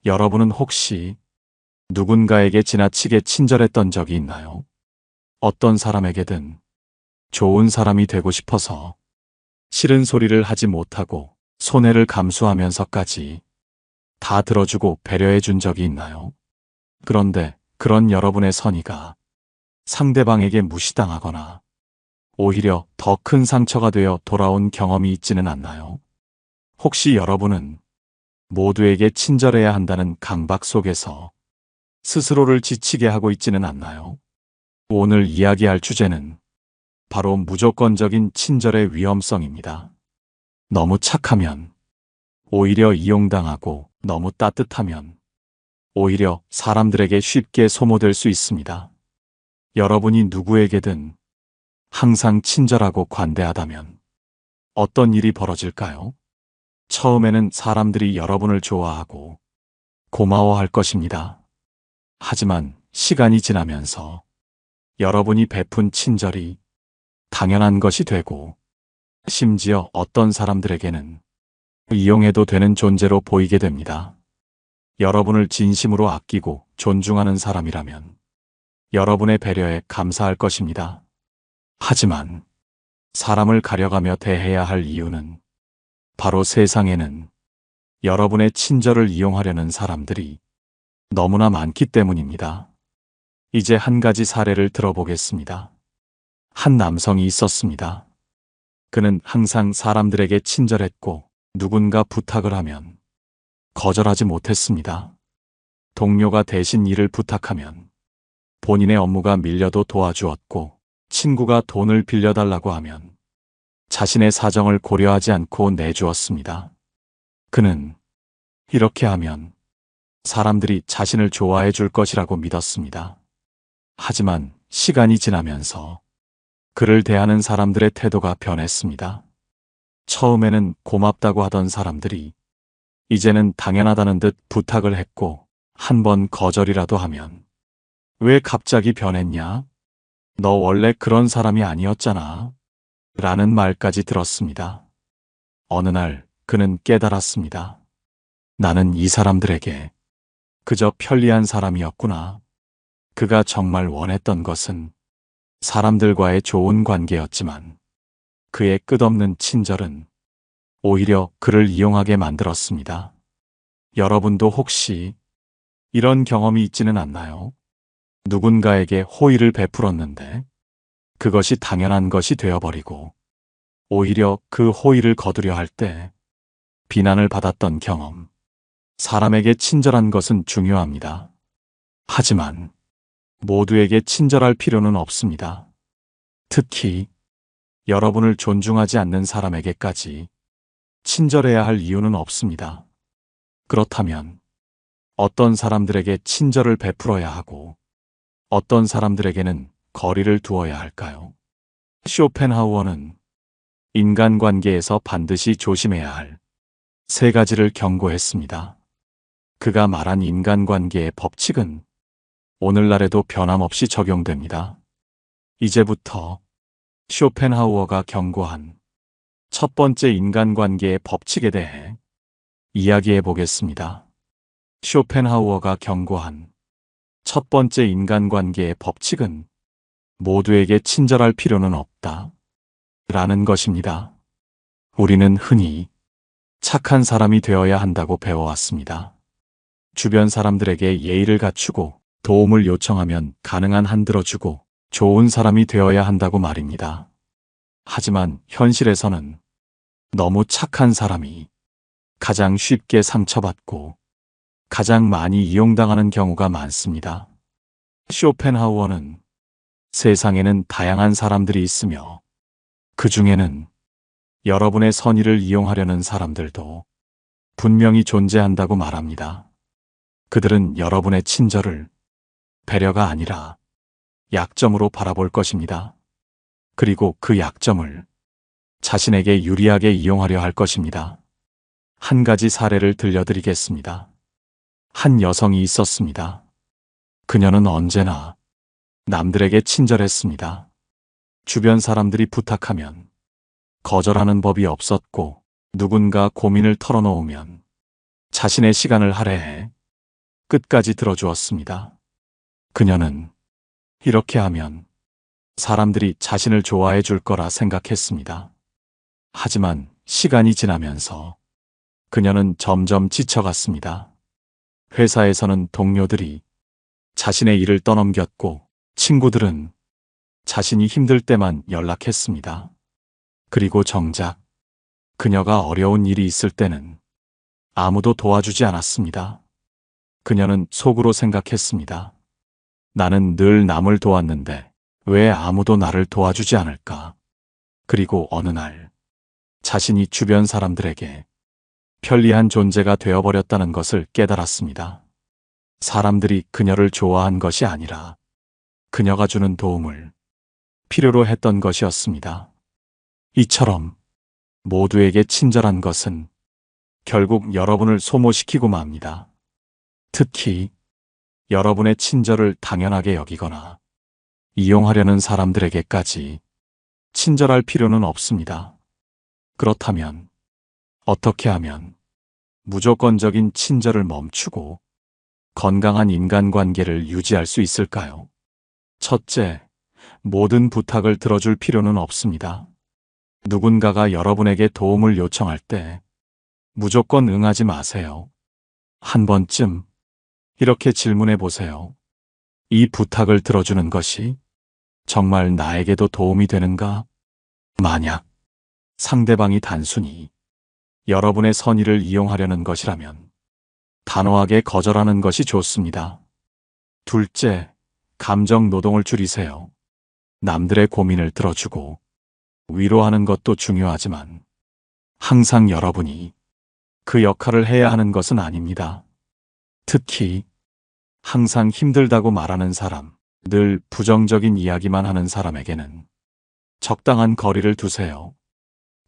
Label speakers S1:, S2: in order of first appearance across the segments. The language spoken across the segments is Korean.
S1: 여러분은 혹시 누군가에게 지나치게 친절했던 적이 있나요? 어떤 사람에게든 좋은 사람이 되고 싶어서 싫은 소리를 하지 못하고 손해를 감수하면서까지 다 들어주고 배려해 준 적이 있나요? 그런데 그런 여러분의 선의가 상대방에게 무시당하거나 오히려 더 큰 상처가 되어 돌아온 경험이 있지는 않나요? 혹시 여러분은 모두에게 친절해야 한다는 강박 속에서 스스로를 지치게 하고 있지는 않나요? 오늘 이야기할 주제는 바로 무조건적인 친절의 위험성입니다. 너무 착하면 오히려 이용당하고 너무 따뜻하면 오히려 사람들에게 쉽게 소모될 수 있습니다. 여러분이 누구에게든 항상 친절하고 관대하다면 어떤 일이 벌어질까요? 처음에는 사람들이 여러분을 좋아하고 고마워할 것입니다. 하지만 시간이 지나면서 여러분이 베푼 친절이 당연한 것이 되고 심지어 어떤 사람들에게는 이용해도 되는 존재로 보이게 됩니다. 여러분을 진심으로 아끼고 존중하는 사람이라면 여러분의 배려에 감사할 것입니다. 하지만 사람을 가려가며 대해야 할 이유는 바로 세상에는 여러분의 친절을 이용하려는 사람들이 너무나 많기 때문입니다. 이제 한 가지 사례를 들어보겠습니다. 한 남성이 있었습니다. 그는 항상 사람들에게 친절했고 누군가 부탁을 하면 거절하지 못했습니다. 동료가 대신 일을 부탁하면 본인의 업무가 밀려도 도와주었고 친구가 돈을 빌려달라고 하면 자신의 사정을 고려하지 않고 내주었습니다. 그는 이렇게 하면 사람들이 자신을 좋아해 줄 것이라고 믿었습니다. 하지만 시간이 지나면서 그를 대하는 사람들의 태도가 변했습니다. 처음에는 고맙다고 하던 사람들이 이제는 당연하다는 듯 부탁을 했고 한 번 거절이라도 하면 왜 갑자기 변했냐? 너 원래 그런 사람이 아니었잖아. 라는 말까지 들었습니다. 어느 날 그는 깨달았습니다. 나는 이 사람들에게 그저 편리한 사람이었구나. 그가 정말 원했던 것은 사람들과의 좋은 관계였지만 그의 끝없는 친절은 오히려 그를 이용하게 만들었습니다. 여러분도 혹시 이런 경험이 있지는 않나요? 누군가에게 호의를 베풀었는데 그것이 당연한 것이 되어버리고 오히려 그 호의를 거두려 할 때 비난을 받았던 경험. 사람에게 친절한 것은 중요합니다. 하지만 모두에게 친절할 필요는 없습니다. 특히 여러분을 존중하지 않는 사람에게까지 친절해야 할 이유는 없습니다. 그렇다면 어떤 사람들에게 친절을 베풀어야 하고 어떤 사람들에게는 거리를 두어야 할까요? 쇼펜하우어는 인간관계에서 반드시 조심해야 할 세 가지를 경고했습니다. 그가 말한 인간관계의 법칙은 오늘날에도 변함없이 적용됩니다. 이제부터 쇼펜하우어가 경고한 첫 번째 인간관계의 법칙에 대해 이야기해 보겠습니다. 쇼펜하우어가 경고한 첫 번째 인간관계의 법칙은 모두에게 친절할 필요는 없다. 라는 것입니다. 우리는 흔히 착한 사람이 되어야 한다고 배워왔습니다. 주변 사람들에게 예의를 갖추고 도움을 요청하면 가능한 한 들어주고 좋은 사람이 되어야 한다고 말입니다. 하지만 현실에서는 너무 착한 사람이 가장 쉽게 상처받고 가장 많이 이용당하는 경우가 많습니다. 쇼펜하우어는 세상에는 다양한 사람들이 있으며 그 중에는 여러분의 선의를 이용하려는 사람들도 분명히 존재한다고 말합니다. 그들은 여러분의 친절을 배려가 아니라 약점으로 바라볼 것입니다. 그리고 그 약점을 자신에게 유리하게 이용하려 할 것입니다. 한 가지 사례를 들려드리겠습니다. 한 여성이 있었습니다. 그녀는 언제나 남들에게 친절했습니다. 주변 사람들이 부탁하면 거절하는 법이 없었고 누군가 고민을 털어놓으면 자신의 시간을 할애해 끝까지 들어주었습니다. 그녀는 이렇게 하면 사람들이 자신을 좋아해 줄 거라 생각했습니다. 하지만 시간이 지나면서 그녀는 점점 지쳐갔습니다. 회사에서는 동료들이 자신의 일을 떠넘겼고 친구들은 자신이 힘들 때만 연락했습니다. 그리고 정작 그녀가 어려운 일이 있을 때는 아무도 도와주지 않았습니다. 그녀는 속으로 생각했습니다. 나는 늘 남을 도왔는데 왜 아무도 나를 도와주지 않을까? 그리고 어느 날 자신이 주변 사람들에게 편리한 존재가 되어버렸다는 것을 깨달았습니다. 사람들이 그녀를 좋아한 것이 아니라 그녀가 주는 도움을 필요로 했던 것이었습니다. 이처럼 모두에게 친절한 것은 결국 여러분을 소모시키고 맙니다. 특히 여러분의 친절을 당연하게 여기거나 이용하려는 사람들에게까지 친절할 필요는 없습니다. 그렇다면 어떻게 하면 무조건적인 친절을 멈추고 건강한 인간관계를 유지할 수 있을까요? 첫째, 모든 부탁을 들어줄 필요는 없습니다. 누군가가 여러분에게 도움을 요청할 때 무조건 응하지 마세요. 한 번쯤 이렇게 질문해 보세요. 이 부탁을 들어주는 것이 정말 나에게도 도움이 되는가? 만약 상대방이 단순히 여러분의 선의를 이용하려는 것이라면 단호하게 거절하는 것이 좋습니다. 둘째, 감정 노동을 줄이세요. 남들의 고민을 들어주고 위로하는 것도 중요하지만 항상 여러분이 그 역할을 해야 하는 것은 아닙니다. 특히 항상 힘들다고 말하는 사람, 늘 부정적인 이야기만 하는 사람에게는 적당한 거리를 두세요.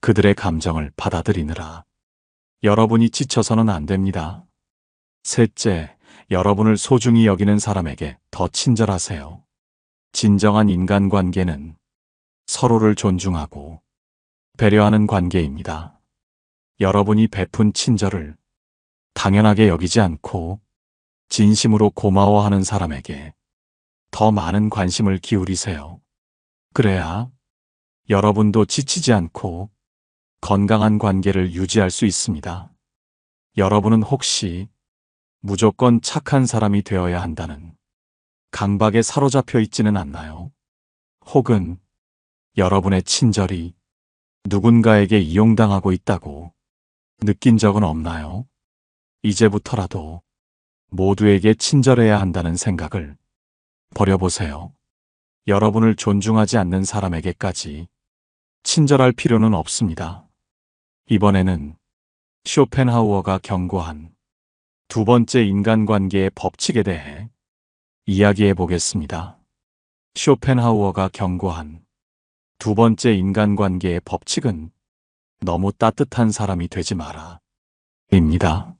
S1: 그들의 감정을 받아들이느라 여러분이 지쳐서는 안 됩니다. 셋째, 여러분을 소중히 여기는 사람에게 더 친절하세요. 진정한 인간관계는 서로를 존중하고 배려하는 관계입니다. 여러분이 베푼 친절을 당연하게 여기지 않고 진심으로 고마워하는 사람에게 더 많은 관심을 기울이세요. 그래야 여러분도 지치지 않고 건강한 관계를 유지할 수 있습니다. 여러분은 혹시 무조건 착한 사람이 되어야 한다는 강박에 사로잡혀 있지는 않나요? 혹은 여러분의 친절이 누군가에게 이용당하고 있다고 느낀 적은 없나요? 이제부터라도 모두에게 친절해야 한다는 생각을 버려보세요. 여러분을 존중하지 않는 사람에게까지 친절할 필요는 없습니다. 이번에는 쇼펜하우어가 경고한 두 번째 인간관계의 법칙에 대해 이야기해 보겠습니다. 쇼펜하우어가 경고한 두 번째 인간관계의 법칙은 너무 따뜻한 사람이 되지 마라 입니다.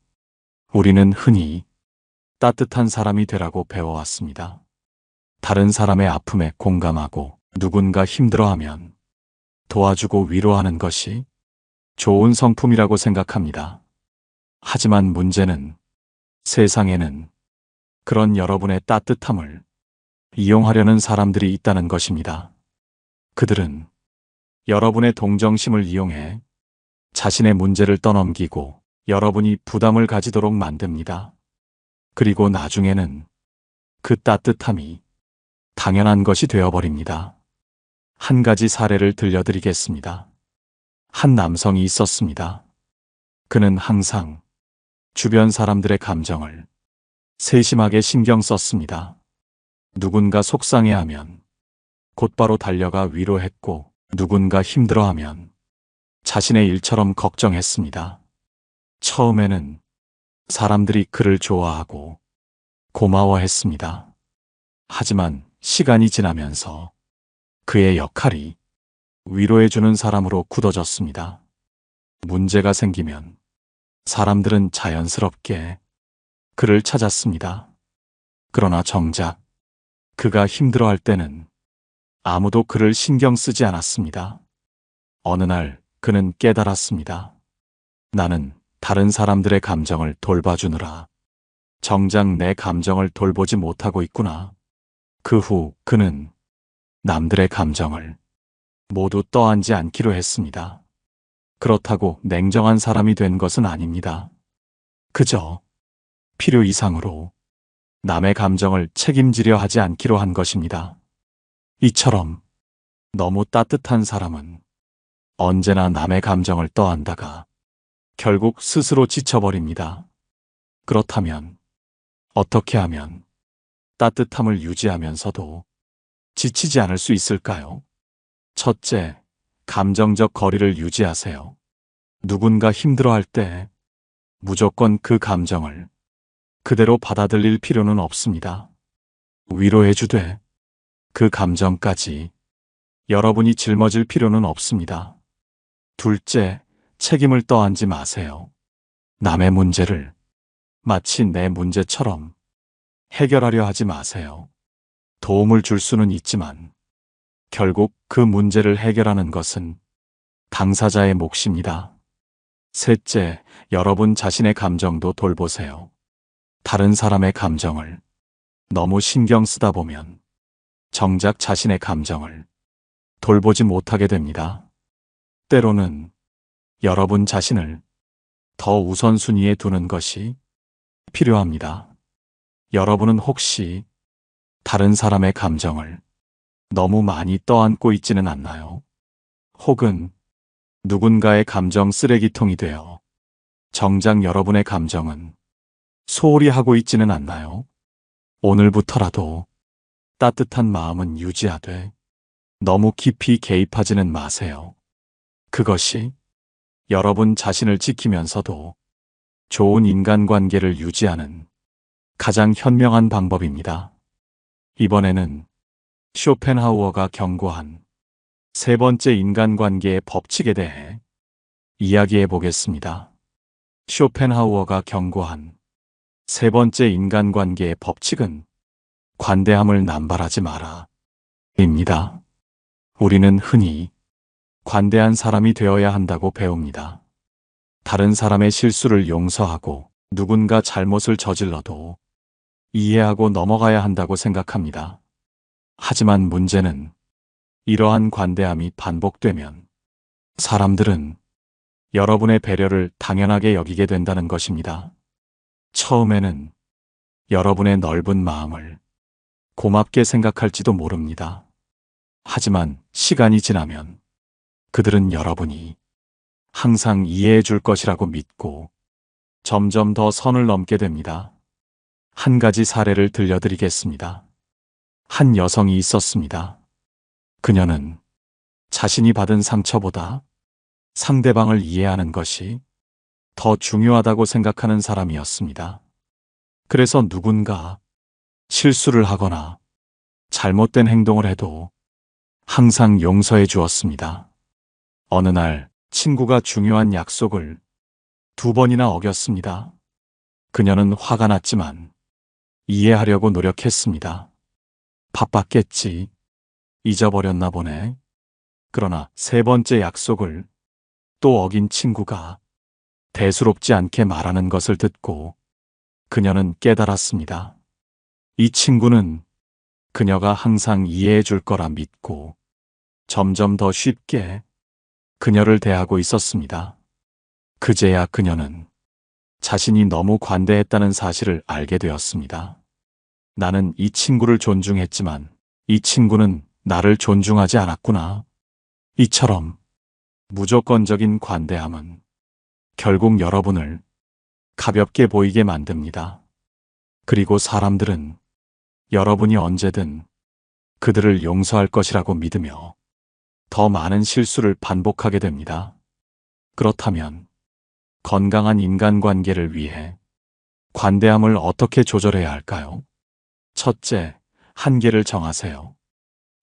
S1: 우리는 흔히 따뜻한 사람이 되라고 배워왔습니다. 다른 사람의 아픔에 공감하고 누군가 힘들어하면 도와주고 위로하는 것이 좋은 성품이라고 생각합니다. 하지만 문제는 세상에는 그런 여러분의 따뜻함을 이용하려는 사람들이 있다는 것입니다. 그들은 여러분의 동정심을 이용해 자신의 문제를 떠넘기고 여러분이 부담을 가지도록 만듭니다. 그리고 나중에는 그 따뜻함이 당연한 것이 되어버립니다. 한 가지 사례를 들려드리겠습니다. 한 남성이 있었습니다. 그는 항상 주변 사람들의 감정을 세심하게 신경 썼습니다. 누군가 속상해하면 곧바로 달려가 위로했고 누군가 힘들어하면 자신의 일처럼 걱정했습니다. 처음에는 사람들이 그를 좋아하고 고마워했습니다. 하지만 시간이 지나면서 그의 역할이 위로해주는 사람으로 굳어졌습니다. 문제가 생기면 사람들은 자연스럽게 그를 찾았습니다. 그러나 정작 그가 힘들어할 때는 아무도 그를 신경 쓰지 않았습니다. 어느 날 그는 깨달았습니다. 나는 다른 사람들의 감정을 돌봐주느라 정작 내 감정을 돌보지 못하고 있구나. 그 후 그는 남들의 감정을 모두 떠안지 않기로 했습니다. 그렇다고 냉정한 사람이 된 것은 아닙니다. 그저 필요 이상으로 남의 감정을 책임지려 하지 않기로 한 것입니다. 이처럼 너무 따뜻한 사람은 언제나 남의 감정을 떠안다가 결국 스스로 지쳐버립니다. 그렇다면 어떻게 하면 따뜻함을 유지하면서도 지치지 않을 수 있을까요? 첫째, 감정적 거리를 유지하세요. 누군가 힘들어할 때 무조건 그 감정을 그대로 받아들일 필요는 없습니다. 위로해주되 그 감정까지 여러분이 짊어질 필요는 없습니다. 둘째, 책임을 떠안지 마세요. 남의 문제를 마치 내 문제처럼 해결하려 하지 마세요. 도움을 줄 수는 있지만 결국 그 문제를 해결하는 것은 당사자의 몫입니다. 셋째, 여러분 자신의 감정도 돌보세요. 다른 사람의 감정을 너무 신경 쓰다 보면 정작 자신의 감정을 돌보지 못하게 됩니다. 때로는 여러분 자신을 더 우선순위에 두는 것이 필요합니다. 여러분은 혹시 다른 사람의 감정을 너무 많이 떠안고 있지는 않나요? 혹은 누군가의 감정 쓰레기통이 되어 정작 여러분의 감정은 소홀히 하고 있지는 않나요? 오늘부터라도 따뜻한 마음은 유지하되 너무 깊이 개입하지는 마세요. 그것이 여러분 자신을 지키면서도 좋은 인간관계를 유지하는 가장 현명한 방법입니다. 이번에는 쇼펜하우어가 경고한 세 번째 인간관계의 법칙에 대해 이야기해 보겠습니다. 쇼펜하우어가 경고한 세 번째 인간관계의 법칙은 관대함을 남발하지 마라 입니다. 우리는 흔히 관대한 사람이 되어야 한다고 배웁니다. 다른 사람의 실수를 용서하고 누군가 잘못을 저질러도 이해하고 넘어가야 한다고 생각합니다. 하지만 문제는 이러한 관대함이 반복되면 사람들은 여러분의 배려를 당연하게 여기게 된다는 것입니다. 처음에는 여러분의 넓은 마음을 고맙게 생각할지도 모릅니다. 하지만 시간이 지나면 그들은 여러분이 항상 이해해 줄 것이라고 믿고 점점 더 선을 넘게 됩니다. 한 가지 사례를 들려드리겠습니다. 한 여성이 있었습니다. 그녀는 자신이 받은 상처보다 상대방을 이해하는 것이 더 중요하다고 생각하는 사람이었습니다. 그래서 누군가 실수를 하거나 잘못된 행동을 해도 항상 용서해 주었습니다. 어느 날 친구가 중요한 약속을 2번이나 어겼습니다. 그녀는 화가 났지만 이해하려고 노력했습니다. 바빴겠지. 잊어버렸나 보네. 그러나 3번째 약속을 또 어긴 친구가 대수롭지 않게 말하는 것을 듣고 그녀는 깨달았습니다. 이 친구는 그녀가 항상 이해해 줄 거라 믿고 점점 더 쉽게 그녀를 대하고 있었습니다. 그제야 그녀는 자신이 너무 관대했다는 사실을 알게 되었습니다. 나는 이 친구를 존중했지만 이 친구는 나를 존중하지 않았구나. 이처럼 무조건적인 관대함은 결국 여러분을 가볍게 보이게 만듭니다. 그리고 사람들은 여러분이 언제든 그들을 용서할 것이라고 믿으며 더 많은 실수를 반복하게 됩니다. 그렇다면 건강한 인간관계를 위해 관대함을 어떻게 조절해야 할까요? 첫째, 한계를 정하세요.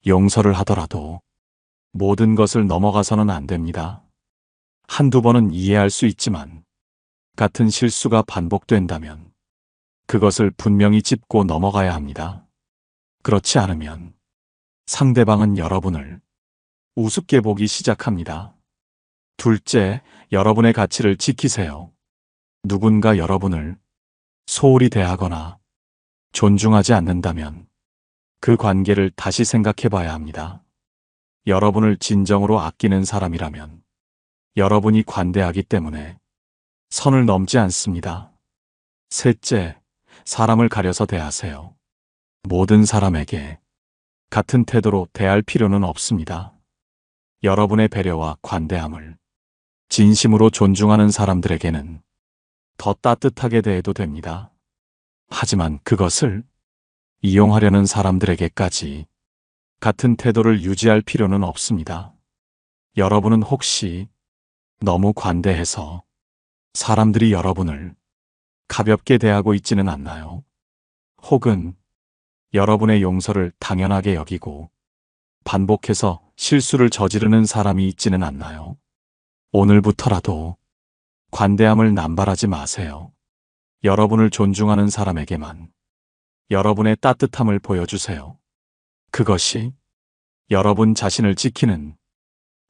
S1: 용서를 하더라도 모든 것을 넘어가서는 안 됩니다. 한두 번은 이해할 수 있지만 같은 실수가 반복된다면 그것을 분명히 짚고 넘어가야 합니다. 그렇지 않으면 상대방은 여러분을 우습게 보기 시작합니다. 둘째, 여러분의 가치를 지키세요. 누군가 여러분을 소홀히 대하거나 존중하지 않는다면 그 관계를 다시 생각해 봐야 합니다. 여러분을 진정으로 아끼는 사람이라면 여러분이 관대하기 때문에 선을 넘지 않습니다. 셋째, 사람을 가려서 대하세요. 모든 사람에게 같은 태도로 대할 필요는 없습니다. 여러분의 배려와 관대함을 진심으로 존중하는 사람들에게는 더 따뜻하게 대해도 됩니다. 하지만 그것을 이용하려는 사람들에게까지 같은 태도를 유지할 필요는 없습니다. 여러분은 혹시 너무 관대해서 사람들이 여러분을 가볍게 대하고 있지는 않나요? 혹은 여러분의 용서를 당연하게 여기고 반복해서 실수를 저지르는 사람이 있지는 않나요? 오늘부터라도 관대함을 남발하지 마세요. 여러분을 존중하는 사람에게만 여러분의 따뜻함을 보여주세요. 그것이 여러분 자신을 지키는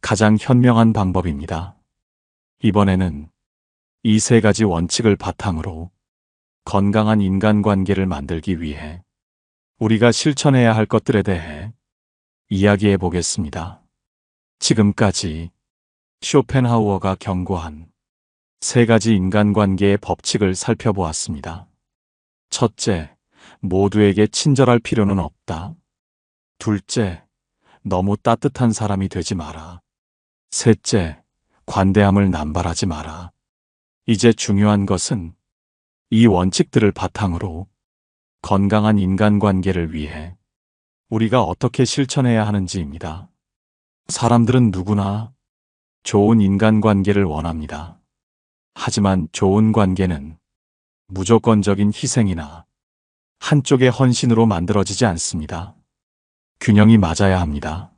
S1: 가장 현명한 방법입니다. 이번에는 이 세 가지 원칙을 바탕으로 건강한 인간관계를 만들기 위해 우리가 실천해야 할 것들에 대해 이야기해 보겠습니다. 지금까지 쇼펜하우어가 경고한 세 가지 인간관계의 법칙을 살펴보았습니다. 첫째, 모두에게 친절할 필요는 없다. 둘째, 너무 따뜻한 사람이 되지 마라. 셋째, 관대함을 남발하지 마라. 이제 중요한 것은 이 원칙들을 바탕으로 건강한 인간관계를 위해 우리가 어떻게 실천해야 하는지입니다. 사람들은 누구나 좋은 인간관계를 원합니다. 하지만 좋은 관계는 무조건적인 희생이나 한쪽의 헌신으로 만들어지지 않습니다. 균형이 맞아야 합니다.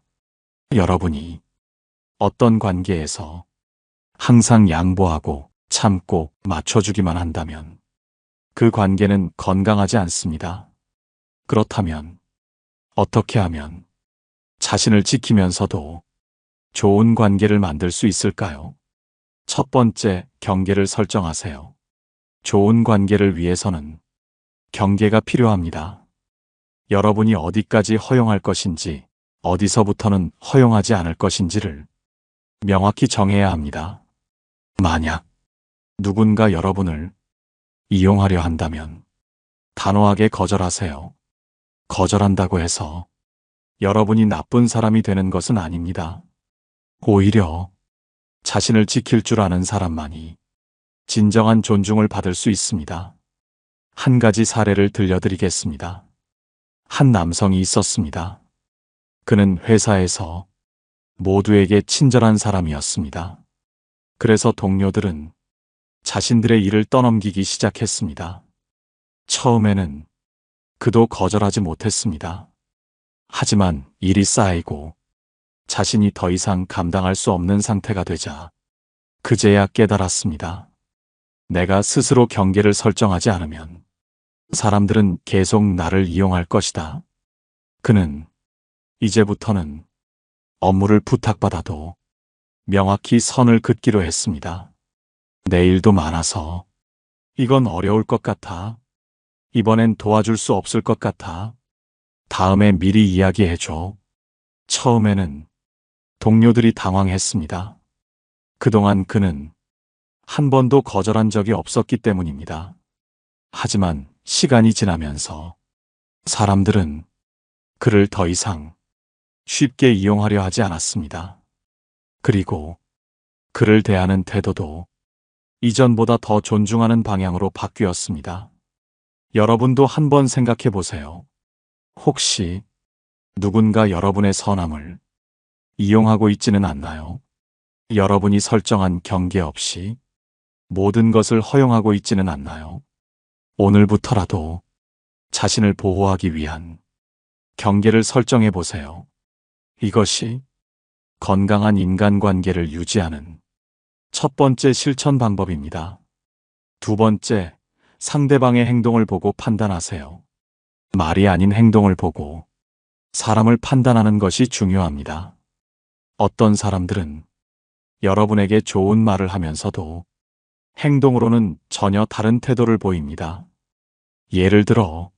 S1: 여러분이 어떤 관계에서 항상 양보하고 참고 맞춰주기만 한다면 그 관계는 건강하지 않습니다. 그렇다면 어떻게 하면 자신을 지키면서도 좋은 관계를 만들 수 있을까요? 첫 번째, 경계를 설정하세요. 좋은 관계를 위해서는 경계가 필요합니다. 여러분이 어디까지 허용할 것인지, 어디서부터는 허용하지 않을 것인지를 명확히 정해야 합니다. 만약 누군가 여러분을 이용하려 한다면 단호하게 거절하세요. 거절한다고 해서 여러분이 나쁜 사람이 되는 것은 아닙니다. 오히려 자신을 지킬 줄 아는 사람만이 진정한 존중을 받을 수 있습니다. 한 가지 사례를 들려드리겠습니다. 한 남성이 있었습니다. 그는 회사에서 모두에게 친절한 사람이었습니다. 그래서 동료들은 자신들의 일을 떠넘기기 시작했습니다. 처음에는 그도 거절하지 못했습니다. 하지만 일이 쌓이고 자신이 더 이상 감당할 수 없는 상태가 되자 그제야 깨달았습니다. 내가 스스로 경계를 설정하지 않으면 사람들은 계속 나를 이용할 것이다. 그는 이제부터는 업무를 부탁받아도 명확히 선을 긋기로 했습니다. 내 일도 많아서 이건 어려울 것 같아. 이번엔 도와줄 수 없을 것 같아. 다음에 미리 이야기해줘. 처음에는 동료들이 당황했습니다. 그동안 그는 한 번도 거절한 적이 없었기 때문입니다. 하지만 시간이 지나면서 사람들은 그를 더 이상 쉽게 이용하려 하지 않았습니다. 그리고 그를 대하는 태도도 이전보다 더 존중하는 방향으로 바뀌었습니다. 여러분도 한번 생각해 보세요. 혹시 누군가 여러분의 선함을 이용하고 있지는 않나요? 여러분이 설정한 경계 없이 모든 것을 허용하고 있지는 않나요? 오늘부터라도 자신을 보호하기 위한 경계를 설정해 보세요. 이것이 건강한 인간관계를 유지하는 첫 번째 실천 방법입니다. 두 번째, 상대방의 행동을 보고 판단하세요. 말이 아닌 행동을 보고 사람을 판단하는 것이 중요합니다. 어떤 사람들은 여러분에게 좋은 말을 하면서도 행동으로는 전혀 다른 태도를 보입니다. 예를 들어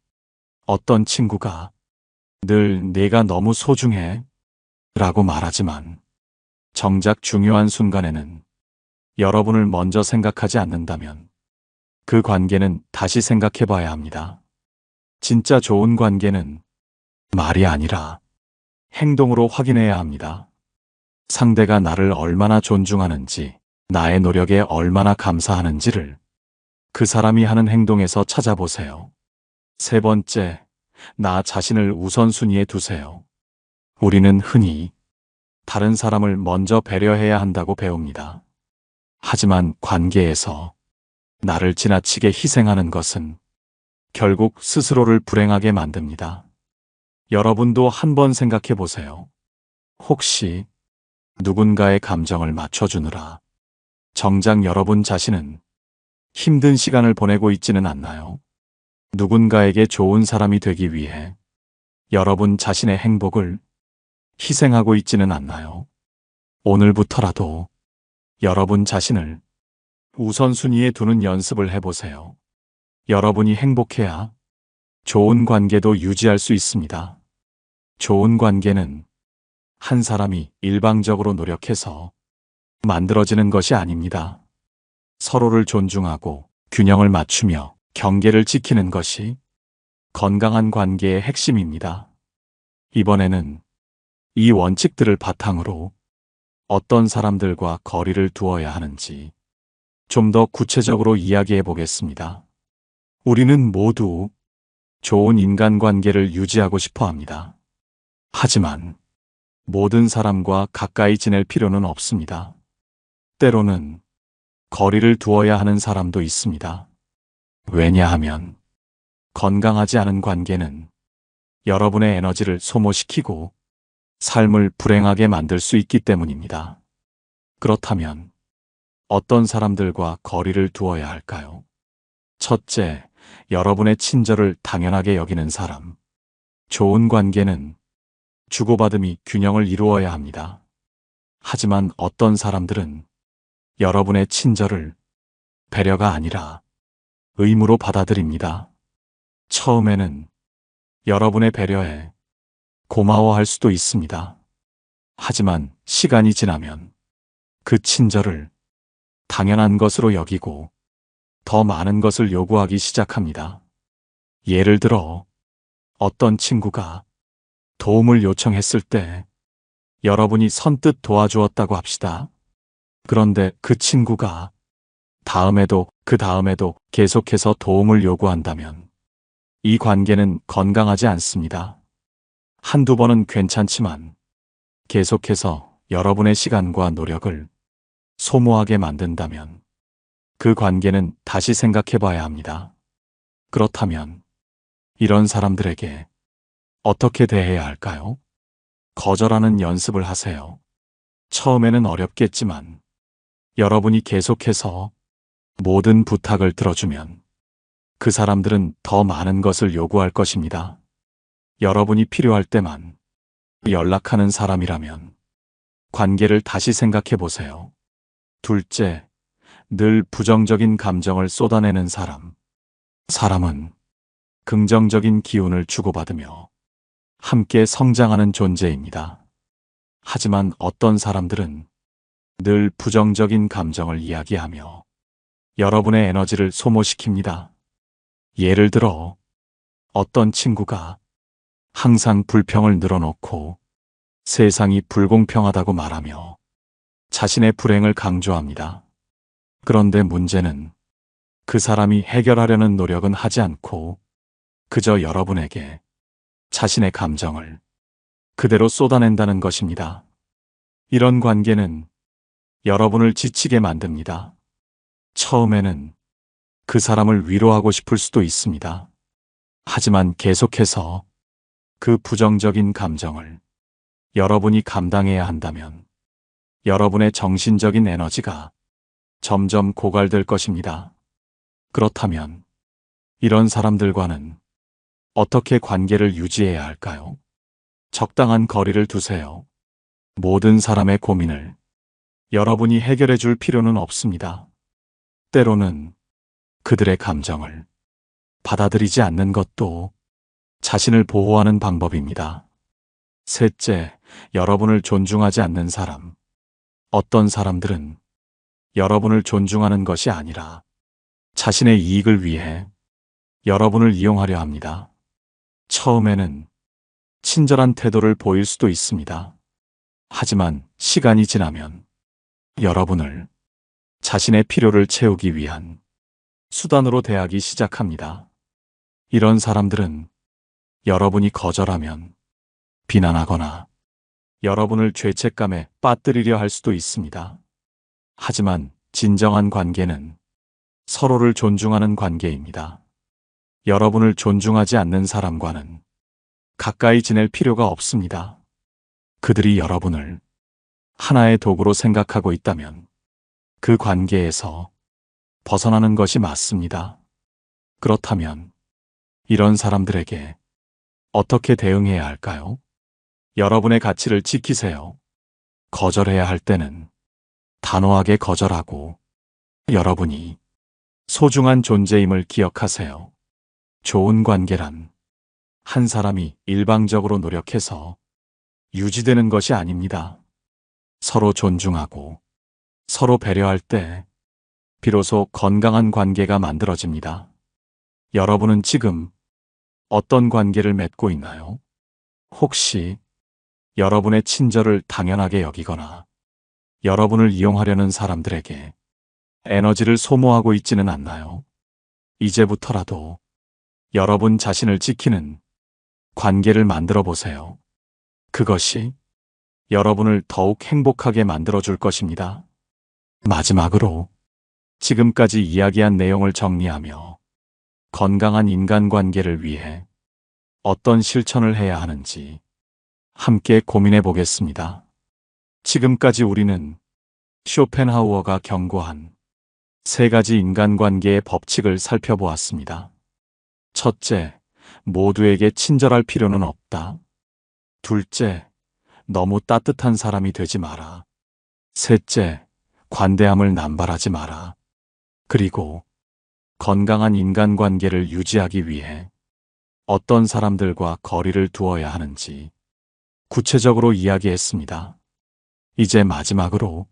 S1: 어떤 친구가 늘 내가 너무 소중해 라고 말하지만 정작 중요한 순간에는 여러분을 먼저 생각하지 않는다면 그 관계는 다시 생각해 봐야 합니다. 진짜 좋은 관계는 말이 아니라 행동으로 확인해야 합니다. 상대가 나를 얼마나 존중하는지, 나의 노력에 얼마나 감사하는지를 그 사람이 하는 행동에서 찾아보세요. 세 번째, 나 자신을 우선순위에 두세요. 우리는 흔히 다른 사람을 먼저 배려해야 한다고 배웁니다. 하지만 관계에서 나를 지나치게 희생하는 것은 결국 스스로를 불행하게 만듭니다. 여러분도 한번 생각해 보세요. 혹시 누군가의 감정을 맞춰주느라 정작 여러분 자신은 힘든 시간을 보내고 있지는 않나요? 누군가에게 좋은 사람이 되기 위해 여러분 자신의 행복을 희생하고 있지는 않나요? 오늘부터라도 여러분 자신을 우선순위에 두는 연습을 해보세요. 여러분이 행복해야 좋은 관계도 유지할 수 있습니다. 좋은 관계는 한 사람이 일방적으로 노력해서 만들어지는 것이 아닙니다. 서로를 존중하고 균형을 맞추며 경계를 지키는 것이 건강한 관계의 핵심입니다. 이번에는 이 원칙들을 바탕으로 어떤 사람들과 거리를 두어야 하는지 좀 더 구체적으로 이야기해 보겠습니다. 우리는 모두 좋은 인간관계를 유지하고 싶어 합니다. 하지만 모든 사람과 가까이 지낼 필요는 없습니다. 때로는 거리를 두어야 하는 사람도 있습니다. 왜냐하면 건강하지 않은 관계는 여러분의 에너지를 소모시키고 삶을 불행하게 만들 수 있기 때문입니다. 그렇다면 어떤 사람들과 거리를 두어야 할까요? 첫째, 여러분의 친절을 당연하게 여기는 사람. 좋은 관계는 주고받음이 균형을 이루어야 합니다. 하지만 어떤 사람들은 여러분의 친절을 배려가 아니라 의무로 받아들입니다. 처음에는 여러분의 배려에 고마워할 수도 있습니다. 하지만 시간이 지나면 그 친절을 당연한 것으로 여기고 더 많은 것을 요구하기 시작합니다. 예를 들어 어떤 친구가 도움을 요청했을 때 여러분이 선뜻 도와주었다고 합시다. 그런데 그 친구가 다음에도 그 다음에도 계속해서 도움을 요구한다면 이 관계는 건강하지 않습니다. 한두 번은 괜찮지만 계속해서 여러분의 시간과 노력을 소모하게 만든다면 그 관계는 다시 생각해 봐야 합니다. 그렇다면 이런 사람들에게 어떻게 대해야 할까요? 거절하는 연습을 하세요. 처음에는 어렵겠지만 여러분이 계속해서 모든 부탁을 들어주면 그 사람들은 더 많은 것을 요구할 것입니다. 여러분이 필요할 때만 연락하는 사람이라면 관계를 다시 생각해 보세요. 둘째, 늘 부정적인 감정을 쏟아내는 사람. 사람은 긍정적인 기운을 주고받으며 함께 성장하는 존재입니다. 하지만 어떤 사람들은 늘 부정적인 감정을 이야기하며 여러분의 에너지를 소모시킵니다. 예를 들어 어떤 친구가 항상 불평을 늘어놓고 세상이 불공평하다고 말하며 자신의 불행을 강조합니다. 그런데 문제는 그 사람이 해결하려는 노력은 하지 않고 그저 여러분에게 자신의 감정을 그대로 쏟아낸다는 것입니다. 이런 관계는 여러분을 지치게 만듭니다. 처음에는 그 사람을 위로하고 싶을 수도 있습니다. 하지만 계속해서 그 부정적인 감정을 여러분이 감당해야 한다면 여러분의 정신적인 에너지가 점점 고갈될 것입니다. 그렇다면 이런 사람들과는 어떻게 관계를 유지해야 할까요? 적당한 거리를 두세요. 모든 사람의 고민을 여러분이 해결해 줄 필요는 없습니다. 때로는 그들의 감정을 받아들이지 않는 것도 자신을 보호하는 방법입니다. 셋째, 여러분을 존중하지 않는 사람. 어떤 사람들은 여러분을 존중하는 것이 아니라 자신의 이익을 위해 여러분을 이용하려 합니다. 처음에는 친절한 태도를 보일 수도 있습니다. 하지만 시간이 지나면 여러분을 자신의 필요를 채우기 위한 수단으로 대하기 시작합니다. 이런 사람들은 여러분이 거절하면 비난하거나 여러분을 죄책감에 빠뜨리려 할 수도 있습니다. 하지만 진정한 관계는 서로를 존중하는 관계입니다. 여러분을 존중하지 않는 사람과는 가까이 지낼 필요가 없습니다. 그들이 여러분을 하나의 도구로 생각하고 있다면 그 관계에서 벗어나는 것이 맞습니다. 그렇다면 이런 사람들에게 어떻게 대응해야 할까요? 여러분의 가치를 지키세요. 거절해야 할 때는 단호하게 거절하고 여러분이 소중한 존재임을 기억하세요. 좋은 관계란 한 사람이 일방적으로 노력해서 유지되는 것이 아닙니다. 서로 존중하고 서로 배려할 때 비로소 건강한 관계가 만들어집니다. 여러분은 지금 어떤 관계를 맺고 있나요? 혹시 여러분의 친절을 당연하게 여기거나 여러분을 이용하려는 사람들에게 에너지를 소모하고 있지는 않나요? 이제부터라도 여러분 자신을 지키는 관계를 만들어 보세요. 그것이 여러분을 더욱 행복하게 만들어줄 것입니다. 마지막으로 지금까지 이야기한 내용을 정리하며 건강한 인간관계를 위해 어떤 실천을 해야 하는지 함께 고민해 보겠습니다. 지금까지 우리는 쇼펜하우어가 경고한 3가지 인간관계의 법칙을 살펴보았습니다. 첫째, 모두에게 친절할 필요는 없다. 둘째, 너무 따뜻한 사람이 되지 마라. 셋째, 관대함을 남발하지 마라. 그리고 건강한 인간관계를 유지하기 위해 어떤 사람들과 거리를 두어야 하는지 구체적으로 이야기했습니다. 이제 마지막으로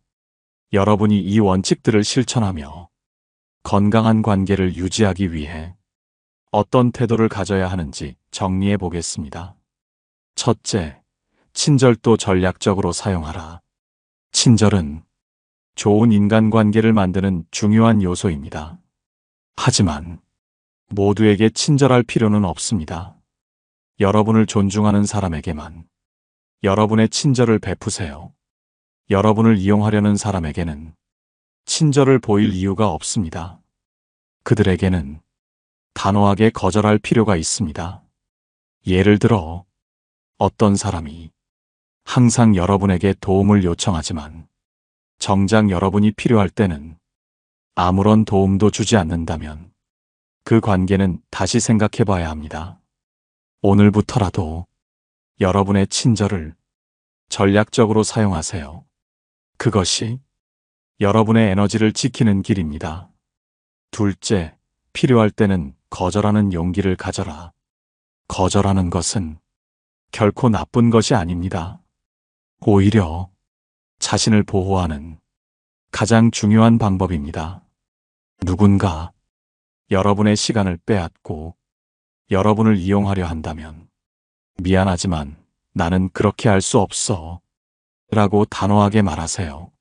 S1: 여러분이 이 원칙들을 실천하며 건강한 관계를 유지하기 위해 어떤 태도를 가져야 하는지 정리해 보겠습니다. 첫째, 친절도 전략적으로 사용하라. 친절은 좋은 인간관계를 만드는 중요한 요소입니다. 하지만 모두에게 친절할 필요는 없습니다. 여러분을 존중하는 사람에게만 여러분의 친절을 베푸세요. 여러분을 이용하려는 사람에게는 친절을 보일 이유가 없습니다. 그들에게는 단호하게 거절할 필요가 있습니다. 예를 들어 어떤 사람이 항상 여러분에게 도움을 요청하지만 정작 여러분이 필요할 때는 아무런 도움도 주지 않는다면 그 관계는 다시 생각해 봐야 합니다. 오늘부터라도 여러분의 친절을 전략적으로 사용하세요. 그것이 여러분의 에너지를 지키는 길입니다. 둘째, 필요할 때는 거절하는 용기를 가져라. 거절하는 것은 결코 나쁜 것이 아닙니다. 오히려 자신을 보호하는 가장 중요한 방법입니다. 누군가 여러분의 시간을 빼앗고 여러분을 이용하려 한다면 미안하지만 나는 그렇게 할 수 없어 라고 단호하게 말하세요.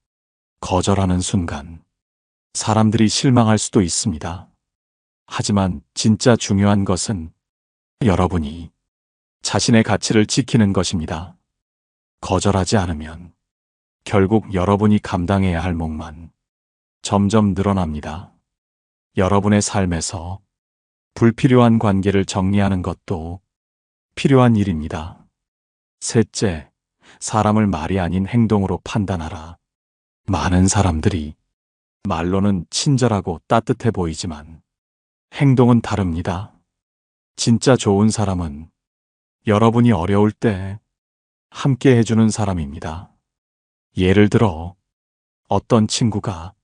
S1: 거절하는 순간 사람들이 실망할 수도 있습니다. 하지만 진짜 중요한 것은 여러분이 자신의 가치를 지키는 것입니다. 거절하지 않으면 결국 여러분이 감당해야 할 몫만 점점 늘어납니다. 여러분의 삶에서 불필요한 관계를 정리하는 것도 필요한 일입니다. 셋째, 사람을 말이 아닌 행동으로 판단하라. 많은 사람들이 말로는 친절하고 따뜻해 보이지만 행동은 다릅니다. 진짜 좋은 사람은 여러분이 어려울 때 함께 해주는 사람입니다. 예를 들어 어떤 친구가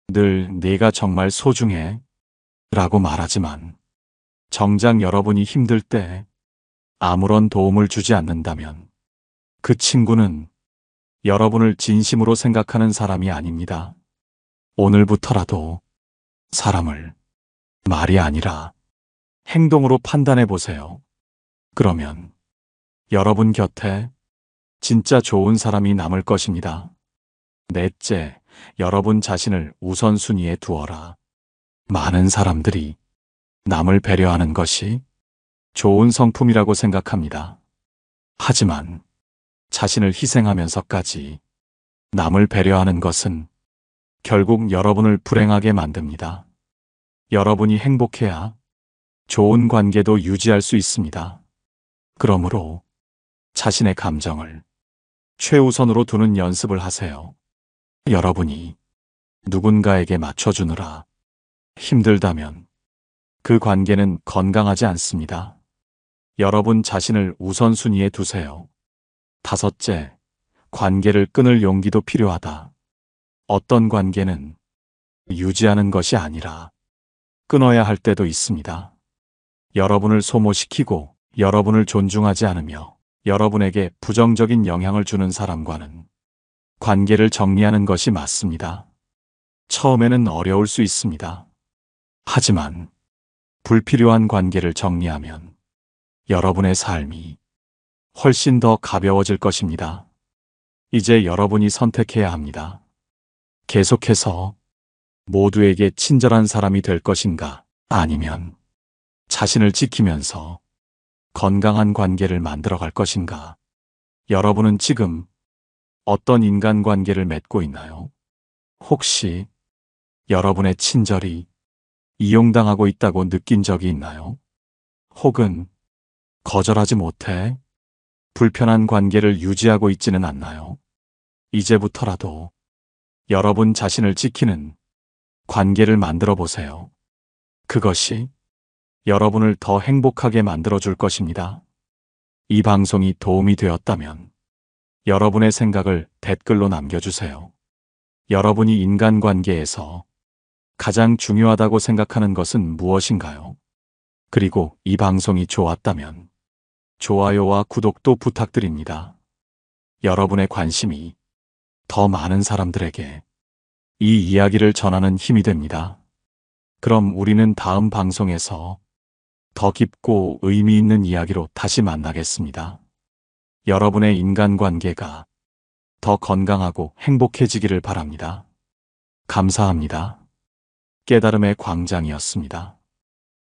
S1: 늘 내가 정말 소중해 라고 말하지만 정작 여러분이 힘들 때 아무런 도움을 주지 않는다면 그 친구는 여러분을 진심으로 생각하는 사람이 아닙니다. 오늘부터라도 사람을 말이 아니라 행동으로 판단해 보세요. 그러면 여러분 곁에 진짜 좋은 사람이 남을 것입니다. 넷째, 여러분 자신을 우선순위에 두어라. 많은 사람들이 남을 배려하는 것이 좋은 성품이라고 생각합니다. 하지만 자신을 희생하면서까지 남을 배려하는 것은 결국 여러분을 불행하게 만듭니다. 여러분이 행복해야 좋은 관계도 유지할 수 있습니다. 그러므로 자신의 감정을 최우선으로 두는 연습을 하세요. 여러분이 누군가에게 맞춰주느라 힘들다면 그 관계는 건강하지 않습니다. 여러분 자신을 우선순위에 두세요. 다섯째, 관계를 끊을 용기도 필요하다. 어떤 관계는 유지하는 것이 아니라 끊어야 할 때도 있습니다. 여러분을 소모시키고 여러분을 존중하지 않으며 여러분에게 부정적인 영향을 주는 사람과는 관계를 정리하는 것이 맞습니다. 처음에는 어려울 수 있습니다. 하지만 불필요한 관계를 정리하면 여러분의 삶이 훨씬 더 가벼워질 것입니다. 이제 여러분이 선택해야 합니다. 계속해서 모두에게 친절한 사람이 될 것인가, 아니면 자신을 지키면서 건강한 관계를 만들어 갈 것인가. 여러분은 지금 어떤 인간관계를 맺고 있나요? 혹시 여러분의 친절이 이용당하고 있다고 느낀 적이 있나요? 혹은 거절하지 못해 불편한 관계를 유지하고 있지는 않나요? 이제부터라도 여러분 자신을 지키는 관계를 만들어 보세요. 그것이 여러분을 더 행복하게 만들어 줄 것입니다. 이 방송이 도움이 되었다면 여러분의 생각을 댓글로 남겨주세요. 여러분이 인간관계에서 가장 중요하다고 생각하는 것은 무엇인가요? 그리고 이 방송이 좋았다면 좋아요와 구독도 부탁드립니다. 여러분의 관심이 더 많은 사람들에게 이 이야기를 전하는 힘이 됩니다. 그럼 우리는 다음 방송에서 더 깊고 의미 있는 이야기로 다시 만나겠습니다. 여러분의 인간관계가 더 건강하고 행복해지기를 바랍니다. 감사합니다. 깨달음의 광장이었습니다.